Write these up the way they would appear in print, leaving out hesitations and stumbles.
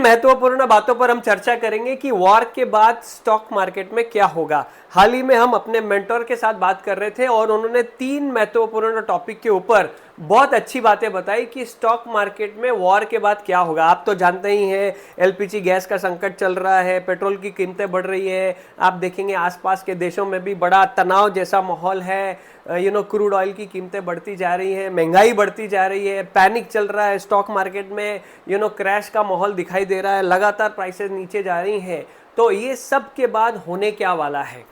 महत्वपूर्ण बातों पर हम चर्चा करेंगे कि वॉर के बाद स्टॉक मार्केट में क्या होगा। हाल ही में हम अपने मेंटोर के साथ बात कर रहे थे और उन्होंने 3 महत्वपूर्ण टॉपिक के ऊपर बहुत अच्छी बातें बताई कि स्टॉक मार्केट में वॉर के बाद क्या होगा। आप तो जानते ही हैं, एलपीजी गैस का संकट चल रहा है, पेट्रोल की कीमतें बढ़ रही है, आप देखेंगे आसपास के देशों में भी बड़ा तनाव जैसा माहौल है, क्रूड ऑयल की कीमतें बढ़ती जा रही हैं, महंगाई बढ़ती जा रही है, पैनिक चल रहा है स्टॉक मार्केट में, क्रैश का माहौल दिखाई दे रहा है, लगातार प्राइसेस नीचे जा रही हैं। तो ये सब के बाद होने क्या वाला है।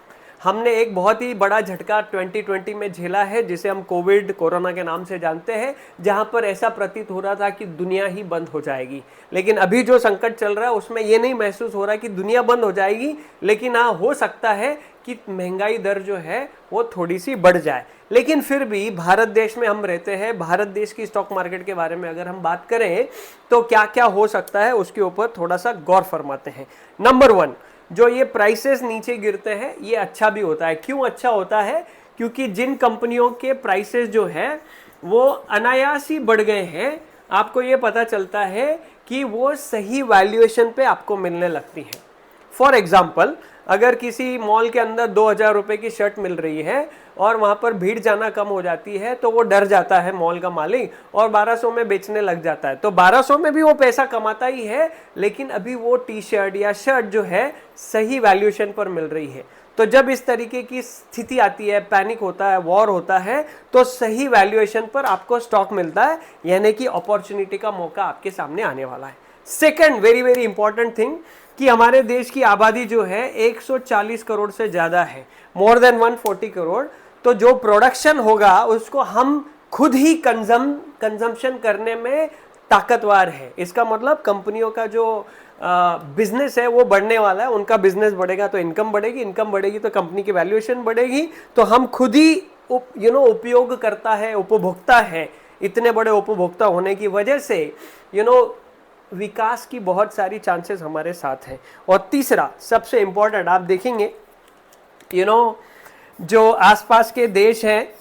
हमने एक बहुत ही बड़ा झटका 2020 में झेला है, जिसे हम कोरोना के नाम से जानते हैं, जहां पर ऐसा प्रतीत हो रहा था कि दुनिया ही बंद हो जाएगी। लेकिन अभी जो संकट चल रहा है उसमें ये नहीं महसूस हो रहा कि दुनिया बंद हो जाएगी, लेकिन हाँ, हो सकता है कि महंगाई दर जो है वो थोड़ी सी बढ़ जाए। लेकिन फिर भी भारत देश में हम रहते हैं, भारत देश की स्टॉक मार्केट के बारे में अगर हम बात करें तो क्या क्या हो सकता है उसके ऊपर थोड़ा सा गौर फरमाते हैं। नंबर 1, जो ये प्राइसेस नीचे गिरते हैं ये अच्छा भी होता है। क्यों अच्छा होता है? क्योंकि जिन कंपनियों के प्राइसेस जो है वो अनायास ही बढ़ गए हैं, आपको ये पता चलता है कि वो सही वैल्यूएशन पे आपको मिलने लगती है। फॉर एग्जाम्पल, अगर किसी मॉल के अंदर 2000 रुपए की शर्ट मिल रही है और वहां पर भीड़ जाना कम हो जाती है, तो वो डर जाता है मॉल का मालिक और 1200 में बेचने लग जाता है। तो 1200 में भी वो पैसा कमाता ही है, लेकिन अभी वो टी शर्ट या शर्ट जो है सही वैल्यूएशन पर मिल रही है। तो जब इस तरीके की स्थिति आती है, पैनिक होता है, वॉर होता है, तो सही वैल्यूएशन पर आपको स्टॉक मिलता है, यानी कि अपॉर्चुनिटी का मौका आपके सामने आने वाला है। Second very very important thing कि हमारे देश की आबादी जो है 140 करोड़ से ज्यादा है, मोर देन 140 करोड़। तो जो प्रोडक्शन होगा उसको हम खुद ही कंजम्पशन करने में ताकतवर है। इसका मतलब कंपनियों का जो बिजनेस है वो बढ़ने वाला है, उनका बिजनेस बढ़ेगा तो इनकम बढ़ेगी, इनकम बढ़ेगी तो कंपनी की वैल्यूएशन बढ़ेगी। तो हम खुद ही उपयोग करता है, उपभोक्ता है। इतने बड़े उपभोक्ता होने की वजह से विकास की बहुत सारी चांसेस हमारे साथ हैं। और तीसरा सबसे इंपॉर्टेंट, आप देखेंगे जो आसपास के देश हैं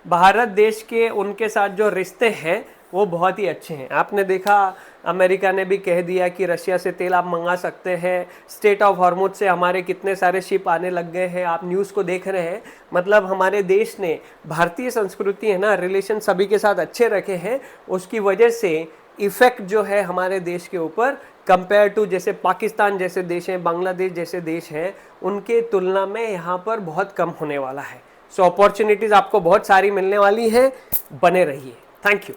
भारत देश के, उनके साथ जो रिश्ते हैं वो बहुत ही अच्छे हैं। आपने देखा अमेरिका ने भी कह दिया कि रशिया से तेल आप मंगा सकते हैं, स्टेट ऑफ हॉर्मुज से हमारे कितने सारे शिप आने लग गए हैं, आप न्यूज़ को देख रहे हैं। मतलब हमारे देश ने, भारतीय संस्कृति है ना, रिलेशन सभी के साथ अच्छे रखे हैं, उसकी वजह से इफेक्ट जो है हमारे देश के ऊपर कंपेयर टू जैसे पाकिस्तान जैसे देश हैं, बांग्लादेश जैसे देश हैं, उनके तुलना में यहाँ पर बहुत कम होने वाला है। सो अपॉर्चुनिटीज आपको बहुत सारी मिलने वाली है, बने रहिए। Thank you.